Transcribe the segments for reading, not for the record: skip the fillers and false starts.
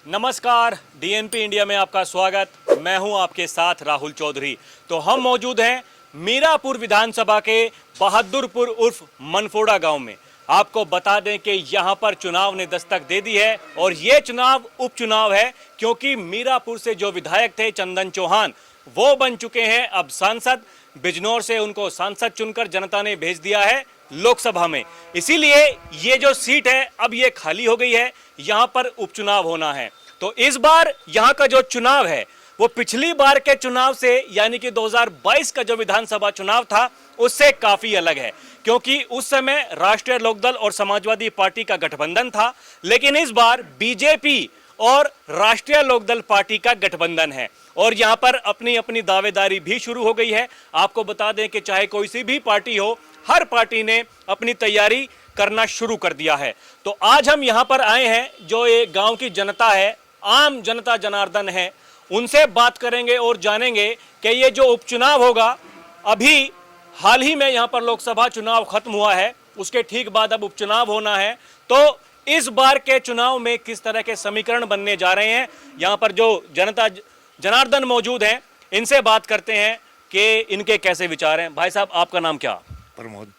नमस्कार, DNP India में आपका स्वागत। मैं हूं आपके साथ राहुल चौधरी। तो हम मौजूद हैं मीरापुर विधानसभा के बहादुरपुर उर्फ मनफोड़ा गांव में। आपको बता दें कि यहां पर चुनाव ने दस्तक दे दी है और ये चुनाव उपचुनाव है, क्योंकि मीरापुर से जो विधायक थे चंदन चौहान, वो बन चुके हैं अब सांसद। बिजनौर से उनको सांसद चुनकर जनता ने भेज दिया है लोकसभा में। इसीलिए ये जो सीट है अब ये खाली हो गई है, यहां पर उपचुनाव होना है। तो इस बार यहां का जो चुनाव है वो पिछली बार के चुनाव से, यानी कि 2022 का जो विधानसभा चुनाव था, उससे काफी अलग है, क्योंकि उस समय राष्ट्रीय लोकदल और समाजवादी पार्टी का गठबंधन था, लेकिन इस बार बीजेपी और राष्ट्रीय लोकदल पार्टी का गठबंधन है और यहां पर अपनी अपनी दावेदारी भी शुरू हो गई है। आपको बता दें कि चाहे कोई सी भी पार्टी हो, हर पार्टी ने अपनी तैयारी करना शुरू कर दिया है। तो आज हम यहां पर आए हैं, जो ये गांव की जनता है, आम जनता जनार्दन है, उनसे बात करेंगे और जानेंगे कि ये जो उपचुनाव होगा, अभी हाल ही में यहां पर लोकसभा चुनाव खत्म हुआ है, उसके ठीक बाद अब उपचुनाव होना है। तो इस बार के चुनाव में किस तरह के समीकरण बनने जा रहे हैं, यहां पर जो जनता जनार्दन मौजूद हैं, इनसे बात करते हैं कि इनके कैसे विचार हैं। भाई साहब, आपका नाम क्या? प्रमोद।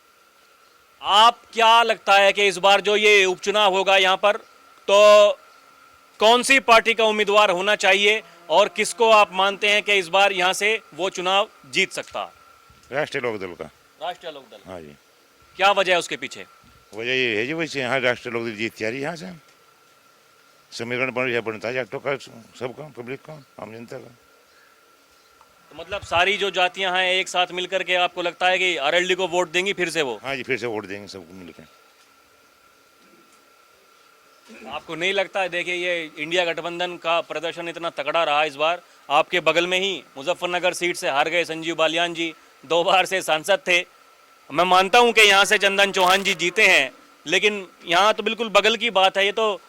आप क्या लगता है कि इस बार जो ये उपचुनाव होगा यहाँ पर, तो कौन सी पार्टी का उम्मीदवार होना चाहिए और किसको आप मानते हैं कि इस बार यहाँ से वो चुनाव जीत सकता? राष्ट्रीय लोकदल का। राष्ट्रीय लोकदल। हाँ जी। क्या वजह है उसके पीछे? वजह ये है जी, वैसे यहाँ राष्ट्रीय लोकदल जीत आ रही है। यहाँ से समीकरण बनता है जाटों का, सबका, पब्लिक का, आम जनता का। तो मतलब सारी जो जातियां हैं एक साथ मिलकर के आपको लगता है कि आरएलडी को वोट देंगी फिर से वो? हाँ जी, फिर से वोट देंगे सबको मिलकर। आपको नहीं लगता है? देखिए, ये इंडिया गठबंधन का प्रदर्शन इतना तगड़ा रहा इस बार। आपके बगल में ही मुजफ्फरनगर सीट से हार गए संजीव बालियान जी, 2 बार से सांसद थे। मैं मानता हूं कि यहाँ से चंदन चौहान जी जीते हैं, लेकिन यहाँ तो बिल्कुल बगल की बात है। ये तो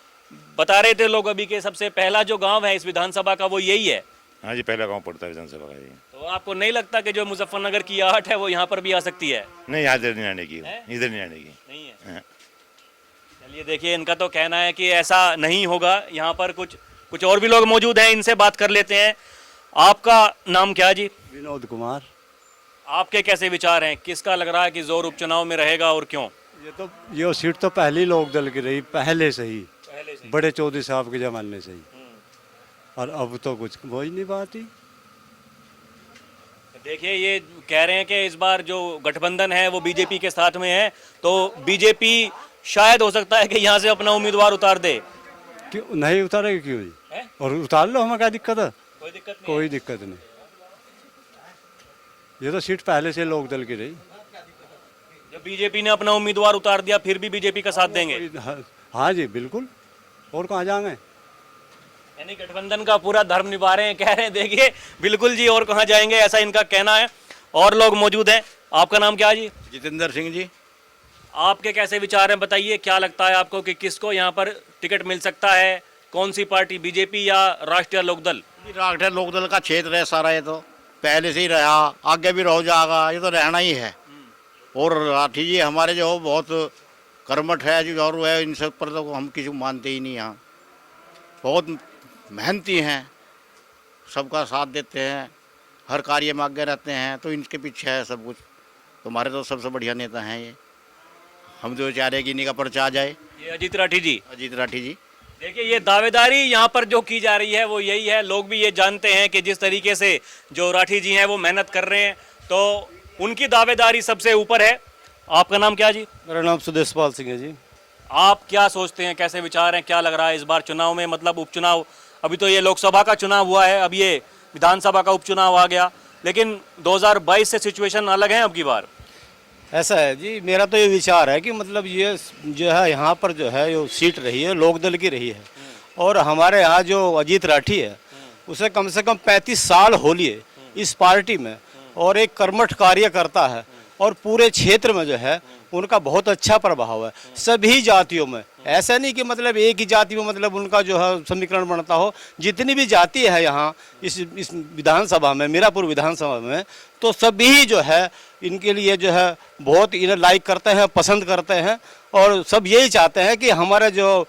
बता रहे थे लोग अभी के सबसे पहला जो गांव है इस विधानसभा का वो यही है। हाँ जी, पहला गांव पड़ता है विधानसभा का। तो आपको नहीं लगता कि जो मुजफ्फरनगर की आहट है वो यहाँ पर भी आ सकती है? नहीं, यहाँ इधर नहीं आने की, इधर नहीं आने की। नहीं है। हाँ। चलिए, देखिए, इनका तो कहना है कि ऐसा नहीं होगा। यहाँ पर कुछ और भी लोग मौजूद हैं, इनसे बात कर लेते हैं। आपका नाम क्या जी? विनोद कुमार। आपके कैसे विचार हैं? किसका लग रहा है कि जोर उपचुनाव में रहेगा और क्यों? ये सीट तो पहली लोकदल की रही, पहले से ही, बड़े चौधरी साहब के जमाने से ही, और अब तो कुछ वही नहीं बात ही। देखिए, ये कह रहे हैं कि इस बार जो गठबंधन है वो बीजेपी के साथ में है, तो बीजेपी शायद हो सकता है कि यहाँ से अपना उम्मीदवार उतार दे। क्यों नहीं उतारेगी? क्यों जी? और उतार लो, हमें क्या दिक्कत है? कोई दिक्कत नहीं। कोई दिक्कत नहीं। ये तो सीट पहले से लोकदल की रही। जब बीजेपी ने अपना उम्मीदवार उतार दिया फिर भी बीजेपी का साथ देंगे? हाँ जी, बिल्कुल। और कहाँ जाएंगे? यानी गठबंधन का पूरा धर्म निभा रहे हैं, कह रहे हैं। देखिए, बिल्कुल जी, और कहाँ जाएंगे, ऐसा इनका कहना है। और लोग मौजूद हैं। आपका नाम क्या जी? जितेंद्र सिंह जी। आपके कैसे विचार हैं, बताइए। क्या लगता है आपको कि किसको यहाँ पर टिकट मिल सकता है? कौन सी पार्टी, बीजेपी या राष्ट्रीय लोकदल? राष्ट्रीय लोकदल का क्षेत्र है सारा, ये तो पहले से ही रहा, आगे भी रह जाएगा, ये तो रहना ही है। और राठी जी हमारे जो बहुत कर्मठ है, जो और है, इन सब पर तो हम किसी को मानते ही नहीं। यहाँ बहुत मेहनती हैं, सबका साथ देते हैं, हर कार्य में आगे रहते हैं, तो इनके पीछे है सब कुछ। तो हमारे तो सबसे बढ़िया नेता हैं ये। हम तो चाह रहे हैं कि इन्हीं का पर्चा आ जाए। ये अजीत राठी जी। अजीत राठी जी। देखिए, ये दावेदारी यहाँ पर जो की जा रही है वो यही है। लोग भी ये जानते हैं कि जिस तरीके से जो राठी जी हैं वो मेहनत कर रहे हैं, तो उनकी दावेदारी सबसे ऊपर है। आपका नाम क्या जी? मेरा नाम सुदेशपाल सिंह है जी। आप क्या सोचते हैं, कैसे विचार हैं, क्या लग रहा है इस बार चुनाव में? मतलब उपचुनाव, अभी तो ये लोकसभा का चुनाव हुआ है, अब ये विधानसभा का उपचुनाव आ गया, लेकिन 2022 से सिचुएशन अलग है अब की बार। ऐसा है जी, मेरा तो ये विचार है कि मतलब ये जो है यहाँ पर जो है जो सीट रही है लोकदल की रही है, और हमारे यहाँ जो अजीत राठी है उसे कम से कम 35 साल हो लिए इस पार्टी में, और एक कर्मठ कार्य करता है, और पूरे क्षेत्र में जो है उनका बहुत अच्छा प्रभाव है सभी जातियों में। ऐसा नहीं कि मतलब एक ही जाति में मतलब उनका जो है समीकरण बनता हो। जितनी भी जाति है यहाँ इस विधानसभा में, मीरापुर विधानसभा में, तो सभी जो है इनके लिए जो है बहुत इन्हें लाइक करते हैं, पसंद करते हैं, और सब यही चाहते हैं कि हमारे जो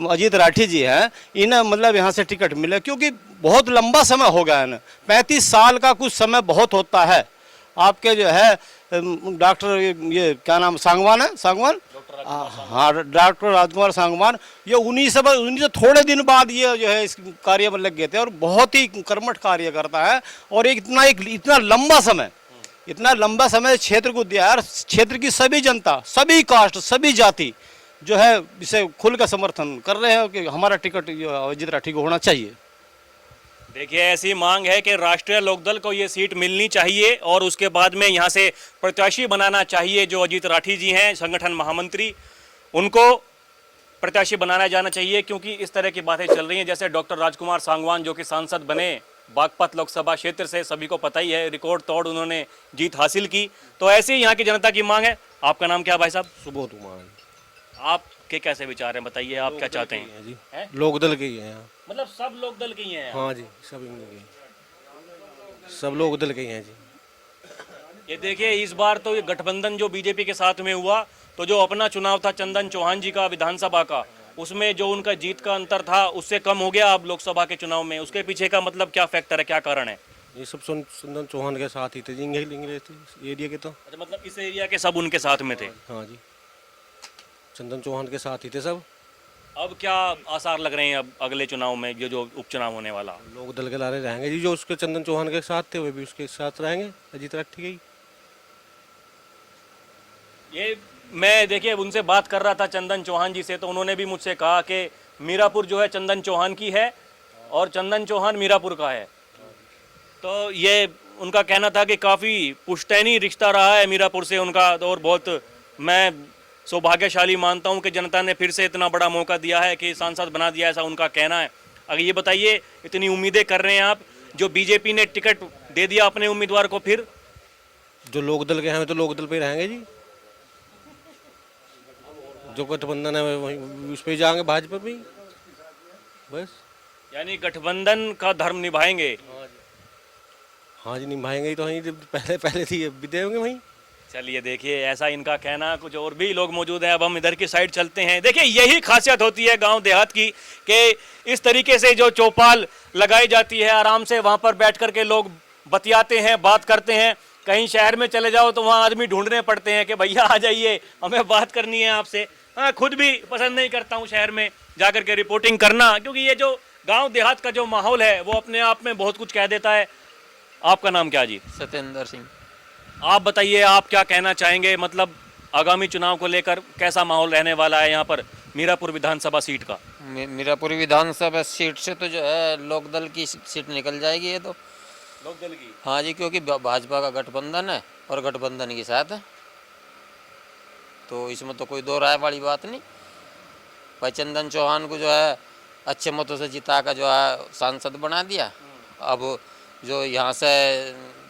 अजीत राठी जी हैं इन्हें मतलब यहाँ से टिकट मिले, क्योंकि बहुत लंबा समय हो गया है ना, 35 साल का कुछ समय बहुत होता है। आपके जो है डॉक्टर ये क्या नाम सांगवान है, सांगवान, हाँ डॉक्टर राजकुमार सांगवान, ये उन्हीं से थोड़े दिन बाद ये जो है इस कार्य में लग गए थे और बहुत ही कर्मठ कार्य करता है। और इतना लंबा समय क्षेत्र को दिया है और क्षेत्र की सभी जनता, सभी कास्ट, सभी जाति जो है इसे खुल का समर्थन कर रहे हैं कि हमारा टिकट अजीत राठी को होना चाहिए। देखिए, ऐसी मांग है कि राष्ट्रीय लोकदल को ये सीट मिलनी चाहिए और उसके बाद में यहाँ से प्रत्याशी बनाना चाहिए। जो अजीत राठी जी हैं संगठन महामंत्री, उनको प्रत्याशी बनाया जाना चाहिए, क्योंकि इस तरह की बातें चल रही हैं। जैसे डॉक्टर राजकुमार सांगवान जो कि सांसद बने बागपत लोकसभा क्षेत्र से, सभी को पता ही है, रिकॉर्ड तोड़ उन्होंने जीत हासिल की। तो ऐसे ही यहाँ की जनता की मांग है। आपका नाम क्या भाई साहब? सुबोध कुमार। आपके कैसे विचार हैं, बताइए, आप क्या चाहते हैं? जी हैं? लोकदल के ही हैं यहाँ। मतलब सब लोग दल के ही हैं? हाँ जी, सब इनके के, सब लोकदल के ही हैं जी। ये देखिए, इस बार तो ये गठबंधन जो बीजेपी के साथ में हुआ, तो जो अपना चुनाव था चंदन चौहान जी का विधानसभा का, उसमें जो उनका जीत का अंतर था उससे कम हो गया अब लोकसभा के चुनाव में। उसके पीछे का मतलब क्या फैक्टर है, क्या कारण है? ये सब चंदन चौहान के साथ ही थे जी, इंग्लिश एरिया के तो। अच्छा, मतलब इस एरिया के सब उनके साथ में थे? हाँ जी, चंदन चौहान के साथ ही थे सब। अब क्या आसार लग रहे हैं अब अगले चुनाव में, ये जो उपचुनाव होने वाला? लोकदल के लारे रहेंगे जी, जो उसके चंदन चौहान के साथ थे वे भी उसके साथ रहेंगे, अजीत राठी के ही। ये मैं देखिए उनसे बात कर रहा था चंदन चौहान जी से, तो उन्होंने भी मुझसे कहा कि मीरापुर जो है चंदन चौहान की है और चंदन चौहान मीरापुर का है। तो ये उनका कहना था कि काफ़ी पुश्तैनी रिश्ता रहा है मीरापुर से उनका, और बहुत मैं सौभाग्यशाली मानता हूं कि जनता ने फिर से इतना बड़ा मौका दिया है कि सांसद बना दिया, ऐसा उनका कहना है। अगर ये बताइए, इतनी उम्मीदें कर रहे हैं आप, जो बीजेपी ने टिकट दे दिया अपने उम्मीदवार को, फिर जो लोकदल के हैं तो लोकदल पे ही रहेंगे जी, जो गठबंधन है वहीं उस पर जाएंगे, भाजपा पे ही बस। यानी गठबंधन का धर्म निभाएंगे? हाँ जी, निभाएंगे ही तो वहीं, पहले थी अब भी देंगे वहीं। चलिए, देखिए ऐसा इनका कहना। कुछ और भी लोग मौजूद हैं, अब हम इधर की साइड चलते हैं। देखिए, यही खासियत होती है गांव देहात की कि इस तरीके से जो चौपाल लगाई जाती है, आराम से वहां पर बैठ कर के लोग बतियाते हैं, बात करते हैं। कहीं शहर में चले जाओ तो वहाँ आदमी ढूंढने पड़ते हैं कि भैया आ जाइए, हमें बात करनी है आपसे। हाँ, खुद भी पसंद नहीं करता हूँ शहर में जाकर के रिपोर्टिंग करना, क्योंकि ये जो गाँव देहात का जो माहौल है वो अपने आप में बहुत कुछ कह देता है। आपका नाम क्या जी? सत्येंद्र सिंह। आप बताइए, आप क्या कहना चाहेंगे, मतलब आगामी चुनाव को लेकर कैसा माहौल रहने वाला है यहाँ पर मीरापुर विधानसभा सीट का? मीरापुर विधानसभा सीट से तो जो है लोकदल की सीट निकल जाएगी ये तो। लोकदल की? हाँ जी, क्योंकि भाजपा का गठबंधन है और गठबंधन के साथ है, तो इसमें तो कोई दो राय वाली बात नहीं। भाई चंदन चौहान को जो है अच्छे मतों से जिता का जो है सांसद बना दिया, अब जो यहाँ से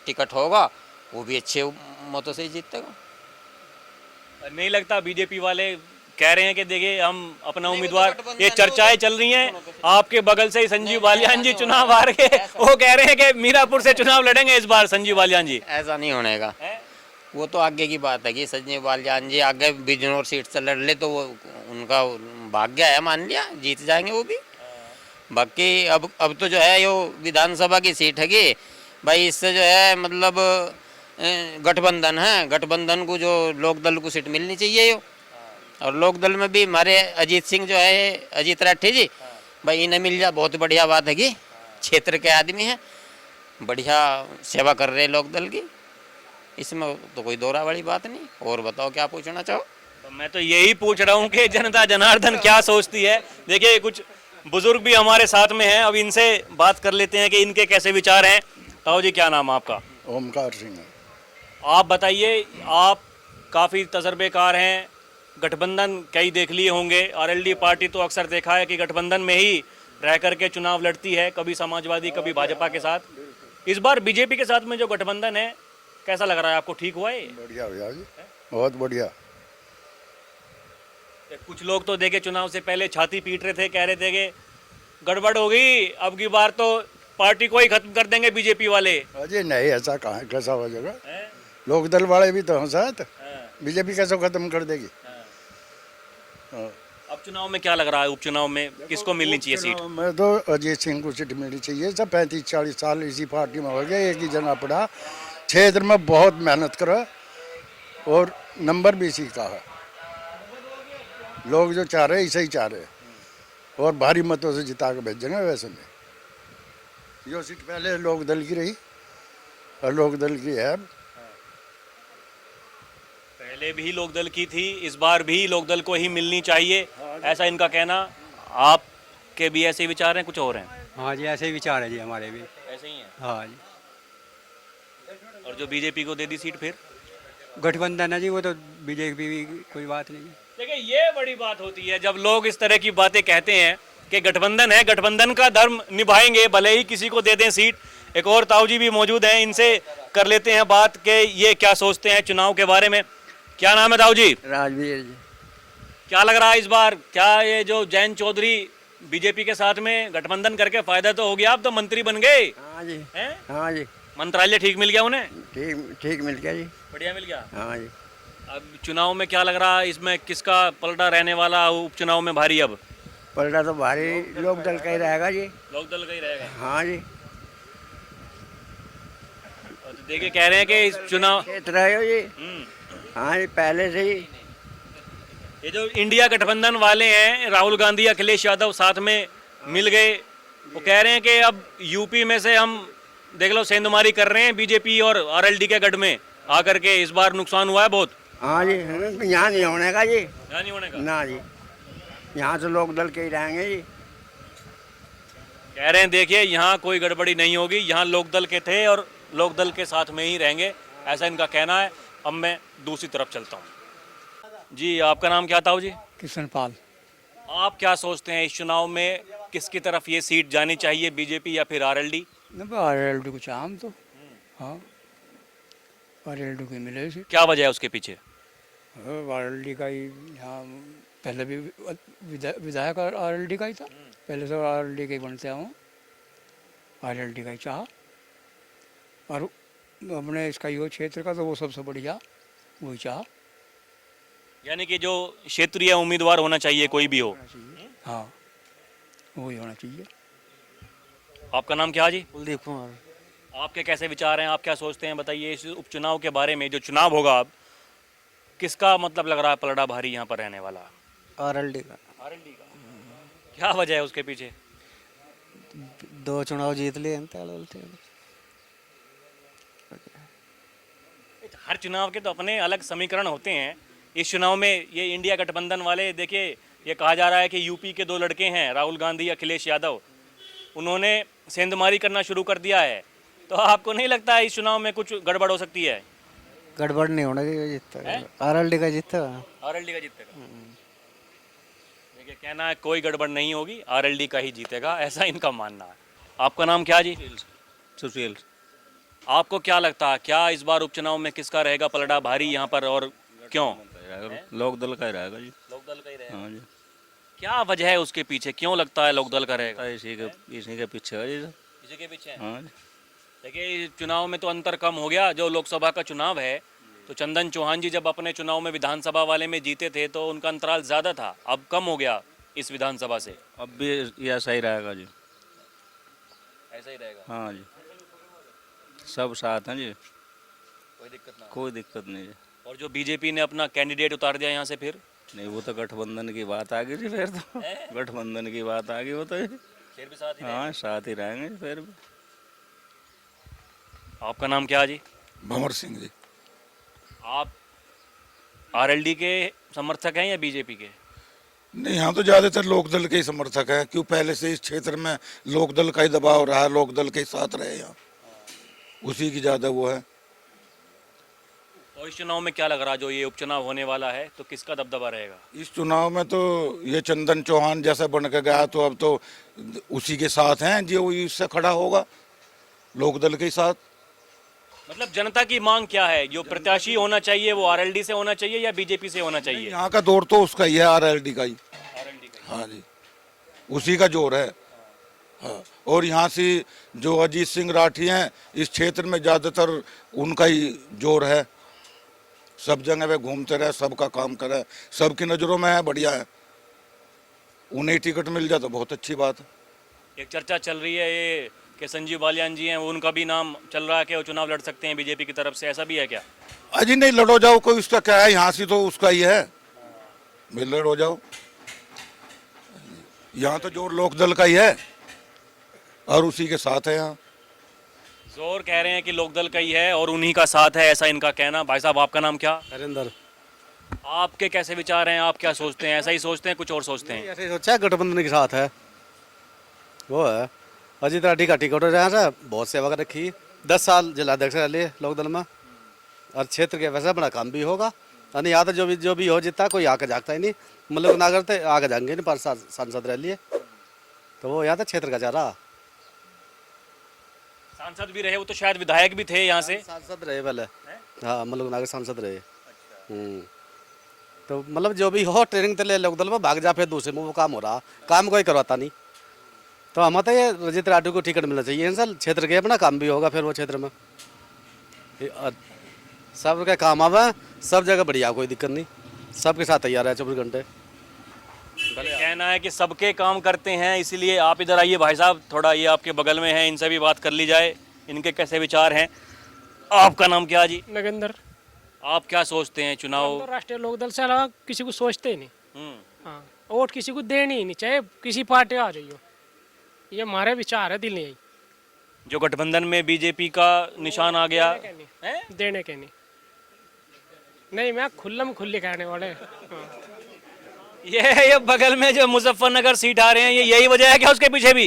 टिकट होगा वो भी अच्छे मतों से ही जीतेगा। नहीं लगता बीजेपी वाले कह रहे हैं कि देखिए हम अपना उम्मीदवार, ये चर्चाएं चल रही हैं, आपके बगल से ही संजीव बालियान जी चुनाव हार गए, वो कह रहे हैं कि मीरापुर से चुनाव लड़ेंगे इस बार संजीव बालियान जी? ऐसा नहीं होने का, वो तो आगे की बात है कि संजीव बालियान जी आगे बिजनौर सीट से लड़ ले तो वो उनका भाग्य है, मान लिया जीत जाएंगे वो भी। बाकी अब तो जो है ये विधानसभा की सीट है कि भाई इससे जो है मतलब गठबंधन है, गठबंधन को जो लोकदल को सीट मिलनी चाहिए यो। और लोकदल में भी हमारे अजीत सिंह जो है, अजीत राठी जी, भाई इन्हें मिल जाए बहुत बढ़िया बात है कि क्षेत्र के आदमी हैं, बढ़िया सेवा कर रहे हैं लोकदल की, इसमें तो कोई दौरा वाली बात नहीं। और बताओ क्या पूछना चाहो? तो मैं तो यही पूछ रहा हूँ कि जनता जनार्दन क्या सोचती है। देखिए, कुछ बुजुर्ग भी हमारे साथ में हैं, अब इनसे बात कर लेते हैं कि इनके कैसे विचार हैं। ताऊ जी, क्या नाम है आपका? ओमकार सिंह। आप बताइए, आप काफ़ी तजर्बेकार हैं, गठबंधन कई देख लिए होंगे। आरएलडी पार्टी तो अक्सर देखा है कि गठबंधन में ही रह करके चुनाव लड़ती है, कभी समाजवादी कभी भाजपा के साथ। इस बार बीजेपी के साथ में जो गठबंधन है, कैसा लग रहा है आपको? ठीक हुआ है? बढ़िया भैया जी, बहुत बढ़िया। कुछ लोग तो देखे चुनाव से पहले छाती पीट रहे थे, कह रहे थे कि गड़बड़ हो गई, अब की बार तो पार्टी को ही खत्म कर देंगे बीजेपी वाले। अजय नहीं, ऐसा कहाँ है, कैसा हो जाएगा? लोकदल वाले भी तो हैं साथ, बीजेपी कैसे खत्म कर देगी? हाँ। अब चुनाव में क्या लग रहा है, उपचुनाव में किसको मिलनी चाहिए सीट? चुनाव में तो अजीत सिंह को सीट मिलनी चाहिए। सब 35-40 साल इसी पार्टी में हो गया, एक ही जना पड़ा, क्षेत्र में बहुत मेहनत करा और नंबर भी इसी का है। लोग जो चाह रहे हैं इसे ही चाह रहे हैं और भारी मतों से जिता के भेजेंगे। वैसे में जो सीट पहले लोक दल की रही और लोक दल की है। पहले भी लोकदल की थी, इस बार भी लोकदल को ही मिलनी चाहिए, ऐसा इनका कहना। आपके भी ऐसे ही विचार हैं, कुछ और हैं? हाँ जी, ऐसे ही विचार है जी हमारे भी। ऐसे ही हैं। हाँ जी, और जो बीजेपी को दे दी सीट फिर? गठबंधन है जी, वो तो बीजेपी भी कोई बात नहीं है। देखिए, ये बड़ी बात होती है जब लोग इस तरह की बातें कहते हैं कि गठबंधन है, गठबंधन का धर्म निभाएंगे, भले ही किसी को दे दें सीट। एक और ताऊ जी भी मौजूद हैं, इनसे कर लेते हैं बात कि ये क्या सोचते हैं चुनाव के बारे में। क्या नाम है ताऊ जी? राजवीर जी। क्या लग रहा है इस बार, क्या ये जो जैन चौधरी बीजेपी के साथ में गठबंधन करके फायदा तो हो गया, अब तो मंत्री बन गए हाँ जी, हैं? हाँ जी, मंत्रालय ठीक मिल गया उन्हें? ठीक ठीक मिल गया जी। बढ़िया मिल गया। हाँ जी, अब चुनाव में क्या लग रहा है, इसमें किसका पलड़ा रहने वाला उपचुनाव में भारी? अब पलटा तो भारी लोक दल का ही रहेगा जी। लोकदल का ही रहेगा। हाँ जी, और तो देखिए, कह रहे हैं कि इस चुनाव क्षेत्र है जी। हाँ जी, पहले से ही। ये जो इंडिया गठबंधन वाले हैं, राहुल गांधी, अखिलेश यादव साथ में मिल गए, वो कह रहे हैं कि अब यूपी में से हम देख लो सेंधमारी कर रहे हैं बीजेपी और आरएलडी के गढ़ में आकर के। इस बार नुकसान हुआ है बहुत। हाँ जी, यहाँ नहीं होने का जी। यहाँ नहीं होने का। ना जी, यहाँ तो लोक दल के ही रहेंगे जी। कह रहे हैं देखिए, यहाँ कोई गड़बड़ी नहीं होगी, यहाँ लोकदल के थे और लोकदल के साथ में ही रहेंगे, ऐसा इनका कहना है। अब मैं दूसरी तरफ चलता हूँ। जी, आपका नाम क्या था जी? किशन पाल। आप क्या सोचते हैं इस चुनाव में किसकी तरफ ये सीट जानी चाहिए, बीजेपी या फिर आरएलडी? आरएलडी को चाहम तो हाँ, आरएलडी को मिले सीट। क्या वजह है उसके पीछे? आरएलडी का ही यहाँ पहले भी विधायक आरएलडी का ही था, पहले से आरएलडी के ही बनते हूँ, आरएलडी का ही चाह। और अपने इसका यो क्षेत्र का तो वो सबसे बढ़िया वही चाह। यानी कि जो क्षेत्रीय उम्मीदवार होना चाहिए, कोई भी हो। हाँ, वही होना चाहिए। आपका नाम क्या जी? कुलदीप कुमार। आपके कैसे विचार हैं, आप क्या सोचते हैं, बताइए इस उपचुनाव के बारे में। जो चुनाव होगा अब, किसका मतलब लग रहा है पलड़ा भारी यहाँ पर रहने वाला? आरएलडी का। आरएलडी का। क्या वजह है उसके पीछे? 2 चुनाव जीत लिए हैं, ताल बोलते हैं। हर चुनाव के तो अपने अलग समीकरण होते हैं। इस चुनाव में ये इंडिया गठबंधन वाले, देखिए, ये कहा जा रहा है कि यूपी के 2 लड़के हैं, राहुल गांधी, अखिलेश यादव, उन्होंने सेंधमारी करना शुरू कर दिया है। तो आपको नहीं लगता है इस चुनाव में कुछ गड़बड़ हो सकती है? गड़बड़ नहीं होना चाहिए, जीतता आरएलडी का जीतेगा। आरएलडी का जीतेगा। देखिए, कहना है कोई गड़बड़ नहीं होगी, आरएलडी का ही जीतेगा, ऐसा इनका मानना है। आपका नाम क्या जी? सुशील। आपको क्या लगता है, क्या इस बार उपचुनाव में किसका रहेगा पलड़ा भारी यहाँ पर, और क्यों? लोकदल का ही रहेगा जी। लोकदल का ही रहेगा। हाँ जी, क्या वजह है उसके पीछे, क्यों लगता है लोकदल का रहेगा? इसी के पीछे है जी। इसी के पीछे है। हाँ जी, देखिए, चुनाव में तो अंतर कम हो गया। जो लोकसभा का चुनाव है, तो चंदन चौहान जी जब अपने चुनाव में विधानसभा वाले में जीते थे तो उनका अंतराल ज़्यादा था, अब कम हो गया इस विधानसभा से। अब भी यह सही रहेगा जी। ऐसा ही रहेगा। हाँ जी, सब साथ हैं जी, कोई दिक्कत ना। कोई दिक्कत नहीं है। और जो बीजेपी ने अपना कैंडिडेट उतार दिया यहाँ से, फिर नहीं, वो तो गठबंधन की बात आ गई जी। फिर तो गठबंधन की बात आ गई, वो तो फिर भी साथ ही हाँ, साथ ही रहेंगे फिर भी। आपका नाम क्या है जी? भंवर सिंह जी। आप आरएलडी के समर्थक हैं या बीजेपी के? नहीं, यहाँ तो ज़्यादातर लोकदल के ही समर्थक है, क्यों पहले से इस क्षेत्र में लोकदल का ही दबाव रहा है, लोकदल के साथ रहे यहाँ, उसी की ज़्यादा वो है। और इस चुनाव में क्या लग रहा है, जो ये उपचुनाव होने वाला है, तो किसका दबदबा रहेगा? इस चुनाव में तो ये चंदन चौहान जैसा बन के गया, तो अब तो उसी के साथ हैं जो इससे खड़ा होगा, लोकदल के साथ। मतलब जनता की मांग क्या है, जो प्रत्याशी होना चाहिए वो आरएलडी से होना चाहिए या बीजेपी से होना चाहिए? यहाँ का दौर तो उसका ही है, आरएलडी का ही। आरएलडी का। हाँ जी, उसी का जोर है। हाँ, और यहाँ से जो अजीत सिंह राठी हैं, इस क्षेत्र में ज़्यादातर उनका ही जोर है। सब जगह वे घूमते रहे, सबका काम करे, सबकी नज़रों में है, बढ़िया है। उन्हें टिकट मिल जाए तो बहुत अच्छी बात है। एक चर्चा चल रही है ये कि संजीव बालियान जी हैं, वो उनका भी नाम चल रहा है कि वो चुनाव लड़ सकते हैं बीजेपी की तरफ से, ऐसा भी है क्या? अजी नहीं लड़ो जाओ, कोई उसका क्या है, यहाँ से तो उसका ही है, भाई लड़ो जाओ। यहाँ तो जोर लोकदल का ही है और उसी के साथ है। यहाँ जोर कह रहे हैं कि लोकदल का ही है और उन्हीं का साथ है, ऐसा इनका कहना। भाई साहब आपका नाम क्या? हरिंदर। आपके कैसे विचार हैं, आप क्या सोचते हैं? ऐसा ही सोचते हैं, कुछ और सोचते हैं? ऐसे ही सोचा है, गठबंधन के साथ है, वो है अजीत राठी का टिकट हो रहा है, बहुत सेवा कर रखी, 10 साल जिलाध्यक्ष रह लिए लोकदल में, और क्षेत्र के वैसा बड़ा काम भी होगा। यानी यहाँ तो जो भी हो जितना कोई आके जागता ही नहीं, मतलब ना करते आगे जाएंगे नहीं, 5 साल सांसद रह लिए, तो वो यहाँ तो क्षेत्र का जा रहा। सांसद भी रहे, वो तो शायद विधायक भी थे यहाँ से। सांसद रहे पहले, हाँ मतलब नागर सांसद रहे। तो मतलब जो भी हो ट्रेनिंग तो ले लोकदल में भाग जा, फिर दूसरे में वो काम हो रहा, काम कोई करवाता नहीं। तो हम तो ये रजित राठौर को टिकट मिलना चाहिए सर, क्षेत्र के अपना काम भी होगा फिर वो क्षेत्र में सब का काम आवा, सब जगह बढ़िया, कोई दिक्कत नहीं, सबके साथ तैयार है 24 घंटे। कहना है कि सबके काम करते हैं, इसीलिए आप इधर आइए भाई साहब, थोड़ा ये आपके बगल में है, इनसे भी बात कर ली जाए, इनके कैसे विचार हैं। आपका नाम क्या जी? नगेंद्र। आप क्या सोचते हैं चुनाव? तो राष्ट्रीय लोकदल से अलावा किसी को सोचते ही नहीं। हाँ, वोट किसी को देनी ही नहीं, चाहे किसी पार्टी आ जाइए, ये हमारे विचार है, दिल नहीं आई। जो गठबंधन में बीजेपी का निशान आ गया देने के नहीं, मैं खुल्लम खुल्ली कहने वाले। हाँ। ये बगल में जो मुजफ्फरनगर सीट आ रहे हैं, ये यही वजह है क्या उसके पीछे भी?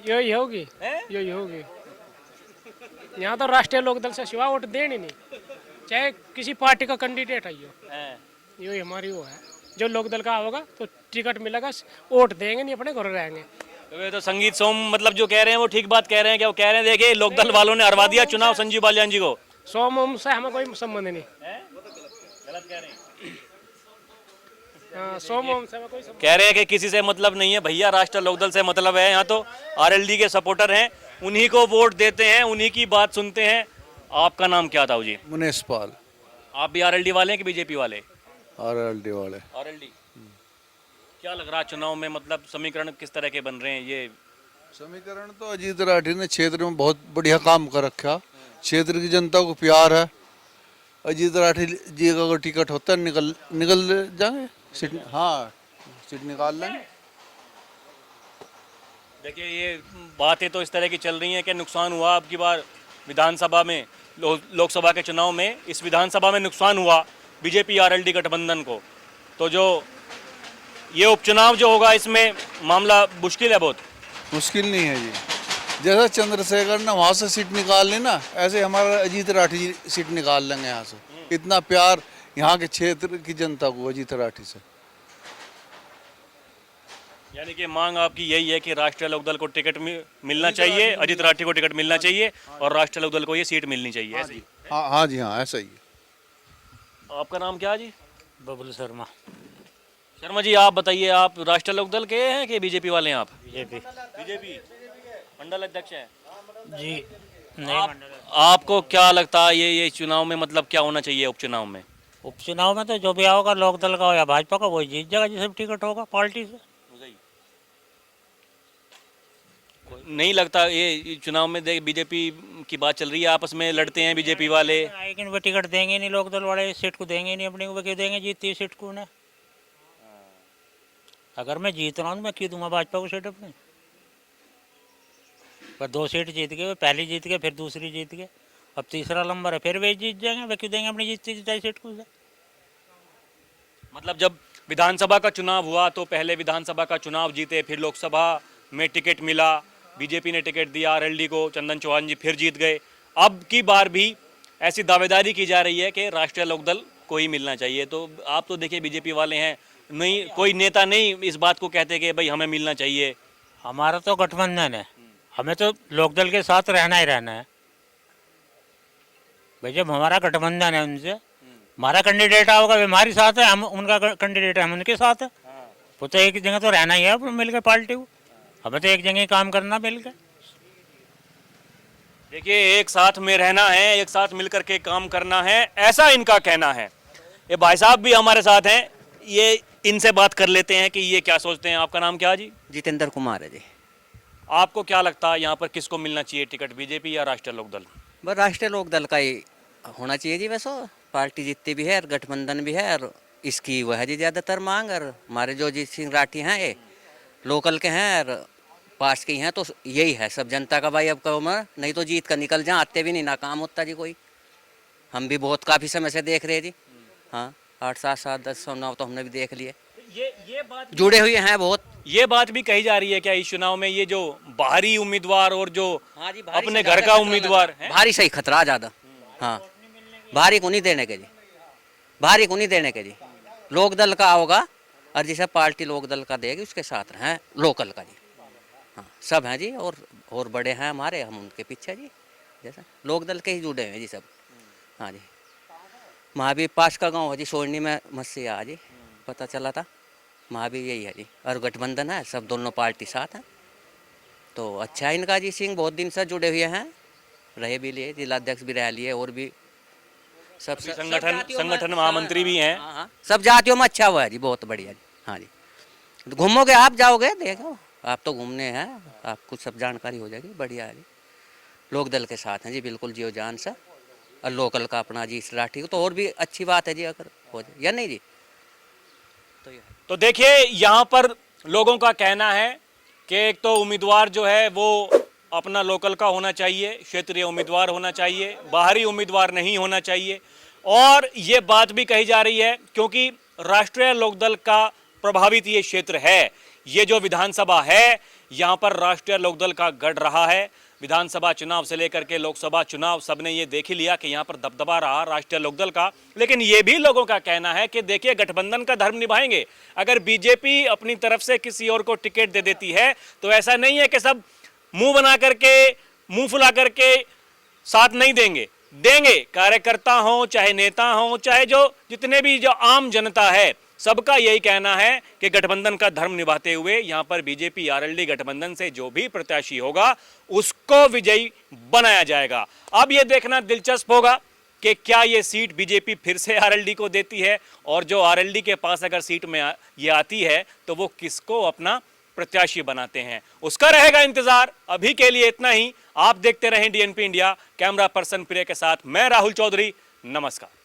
यही होगी, यही होगी। यहाँ तो राष्ट्रीय लोकदल से सिवा वोट देनी नहीं, चाहे किसी पार्टी का कैंडिडेट आइयो, यही हमारी वो है। जो लोकदल का होगा तो टिकट मिलेगा, वोट देंगे नहीं, अपने घर रहेंगे। तो वे तो संगीत सोम मतलब जो कह रहे हैं वो ठीक बात कह रहे हैं, क्या वो कह रहे हैं देखिए लोकदल वालों ने हरवा दिया चुनाव संजीव बालियान जी को। सोम से हमें कोई संबंध नहीं। गलत कह रहे हैं। सोम से हमें कोई संबंध। कह रहे हैं कि किसी से मतलब नहीं है भैया, राष्ट्रीय लोकदल से मतलब है। यहाँ तो आरएलडी के सपोर्टर हैं, उन्हीं को वोट देते हैं, उन्हीं की बात सुनते हैं। आपका नाम क्या था जी? मुनेश पाल। आप भी आरएलडी वाले हैं कि बीजेपी वाले? आरएलडी वाले। आरएलडी। क्या लग रहा है चुनाव में, मतलब समीकरण किस तरह के बन रहे हैं? ये समीकरण तो अजीत राठी ने क्षेत्र में बहुत बढ़िया काम कर रखा, क्षेत्र की जनता को प्यार है। अजीत राठी जी का अगर टिकट होता है निकल जाएंगे सीट, हाँ सीट निकाल लेंगे। देखिए ये बातें तो इस तरह की चल रही हैं कि नुकसान हुआ अब की बार विधानसभा में, लोकसभा के चुनाव में, इस विधानसभा में नुकसान हुआ बीजेपी आरएलडी गठबंधन को। तो जो ये उपचुनाव जो होगा इसमें मामला मुश्किल है, बहुत मुश्किल नहीं है जी। जैसा चंद्रशेखर ने वहाँ से सीट निकाल ली ना, ऐसे हमारा अजीत राठी जी सीट निकाल लेंगे यहाँ से। इतना प्यार यहाँ के क्षेत्र की जनता को अजीत राठी से। यानी कि मांग आपकी यही है कि राष्ट्रीय लोकदल को टिकट मिलना चाहिए, अजीत राठी को टिकट मिलना चाहिए और राष्ट्रीय लोकदल को ये सीट मिलनी चाहिए, ऐसे ही? हाँ जी, हाँ ऐसा ही है। आपका नाम क्या है जी? बबलू शर्मा। शर्मा जी आप बताइए, आप राष्ट्रीय लोकदल के हैं कि बीजेपी वाले हैं? आप बीजेपी मंडल अध्यक्ष हैं जी। आपको क्या लगता है ये चुनाव में मतलब क्या होना चाहिए उपचुनाव में? उपचुनाव में तो जो भी होगा लोकदल का हो या भाजपा का, वही जीत जाएगा जिसे टिकट होगा पार्टी से। नहीं लगता ये चुनाव में बीजेपी की बात चल रही है, आपस में लड़ते हैं बीजेपी वाले? लेकिन वो टिकट देंगे नहीं, लोकदल वाले सीट को देंगे नहीं अपने को, क्यों देंगे? जीतती है सीट को उन्हें। अगर मैं जीत रहा हूँ मैं क्यों दूंगा भाजपा को सीट अपने? पर 2 सीट जीत गए, वो पहली जीत गए, फिर दूसरी जीत गए, अब तीसरा नंबर है, फिर वे जीत जाएंगे, वे क्यों देंगे अपनी जीतती सीट को? मतलब जब विधानसभा का चुनाव हुआ तो पहले विधानसभा का चुनाव जीते, फिर लोकसभा में टिकट मिला, बीजेपी ने टिकट दिया आरएलडी को, चंदन चौहान जी फिर जीत गए। अब की बार भी ऐसी दावेदारी की जा रही है कि राष्ट्रीय लोकदल को ही मिलना चाहिए। तो आप तो देखिए बीजेपी वाले हैं, नहीं कोई नेता नहीं इस बात को कहते कि भाई हमें मिलना चाहिए। हमारा तो गठबंधन है, हमें तो लोकदल के साथ रहना ही रहना है भाई। जब हमारा गठबंधन है उनसे, हमारा कैंडिडेट होगा वे हमारे साथ है, हम उनका कैंडिडेट है हम उनके साथ है। वो तो एक जगह तो रहना ही है मिलकर पार्टी को, हमें तो एक जगह काम करना मिलकर। देखिए एक साथ में रहना है, एक साथ मिलकर के काम करना है, ऐसा इनका कहना है। ये भाई साहब भी हमारे साथ हैं, ये इनसे बात कर लेते हैं कि ये क्या सोचते हैं। आपका नाम क्या है जी? जितेंद्र कुमार है जी। आपको क्या लगता है यहाँ पर किसको मिलना चाहिए टिकट, बीजेपी या राष्ट्रीय लोकदल? बस राष्ट्रीय लोकदल का ही होना चाहिए जी। वैसे पार्टी जितनी भी है और गठबंधन भी है और इसकी वह है जी ज़्यादातर मांग। और हमारे जो जीत सिंह राठी हैं ये लोकल के हैं और पास के ही हैं, तो यही है सब जनता का भाई। अब कहो मैं नहीं तो जीत का निकल जाए, आते भी नहीं ना काम होता जी कोई। हम भी बहुत काफ़ी समय से देख रहे जी। हाँ 8 7 7 10 9 तो हमने भी देख लिए, ये बात जुड़े हुए हैं बहुत। ये बात भी कही जा रही है क्या इस चुनाव में ये जो बाहरी उम्मीदवार और जो हाँ जी, भारी अपने से घर ज़्यादा का खतरा उम्मीदवार लगा। है? भारी सही खतरा ज़्यादा। हाँ भारी को नहीं देने के जी, भारी को नहीं देने के जी। लोक दल का होगा और जैसे पार्टी लोक दल का देगी उसके साथ हैं लोकल का जी। हाँ सब हैं जी और बड़े हैं हमारे, हम उनके पीछे जी। जैसा लोक दल के ही जुड़े हैं जी सब। हाँ जी महावीर पास का गांव है जी, सोरनी में मस्सिया जी, पता चला था। महावीर यही है जी और गठबंधन है, सब दोनों पार्टी साथ हैं। तो अच्छा है इनका जी। सिंह बहुत दिन से जुड़े हुए हैं, रहे भी लिए, जिलाध्यक्ष भी रह लिए और भी सब संगठन महामंत्री भी हैं। हाँ, सब जातियों में अच्छा हुआ है जी, बहुत बढ़िया जी। हाँ जी घूमोगे आप, जाओगे देखो आप तो घूमने हैं, आपको सब जानकारी हो जाएगी। बढ़िया है जी, लोक दल के साथ हैं जी बिल्कुल जियो जान से। और लोकल का अपना जी राठी तो और भी अच्छी बात है जी अगर हो जाए या नहीं जी। तो देखिए यहाँ पर लोगों का कहना है कि एक तो उम्मीदवार जो है वो अपना लोकल का होना चाहिए, क्षेत्रीय उम्मीदवार होना चाहिए, बाहरी उम्मीदवार नहीं होना चाहिए। और ये बात भी कही जा रही है क्योंकि राष्ट्रीय लोकदल का प्रभावित ये क्षेत्र है, ये जो विधानसभा है यहाँ पर राष्ट्रीय लोकदल का गढ़ रहा है। विधानसभा चुनाव से लेकर के लोकसभा चुनाव सबने ये देख ही लिया कि यहाँ पर दबदबा रहा राष्ट्रीय लोकदल का। लेकिन ये भी लोगों का कहना है कि देखिए गठबंधन का धर्म निभाएंगे। अगर बीजेपी अपनी तरफ से किसी और को टिकट दे देती है तो ऐसा नहीं है कि सब मुंह बना करके, मुंह फुला करके साथ नहीं देंगे, देंगे। कार्यकर्ता हो चाहे नेता हो चाहे जो जितने भी जो आम जनता है, सबका यही कहना है कि गठबंधन का धर्म निभाते हुए यहाँ पर बीजेपी आरएलडी गठबंधन से जो भी प्रत्याशी होगा उसको विजयी बनाया जाएगा। अब ये देखना दिलचस्प होगा कि क्या ये सीट बीजेपी फिर से आरएलडी को देती है और जो आरएलडी के पास अगर सीट में ये आती है तो वो किसको अपना प्रत्याशी बनाते हैं, उसका रहेगा इंतजार। अभी के लिए इतना ही। आप देखते रहें डीएनपी इंडिया। कैमरा पर्सन प्रिय के साथ मैं राहुल चौधरी, नमस्कार।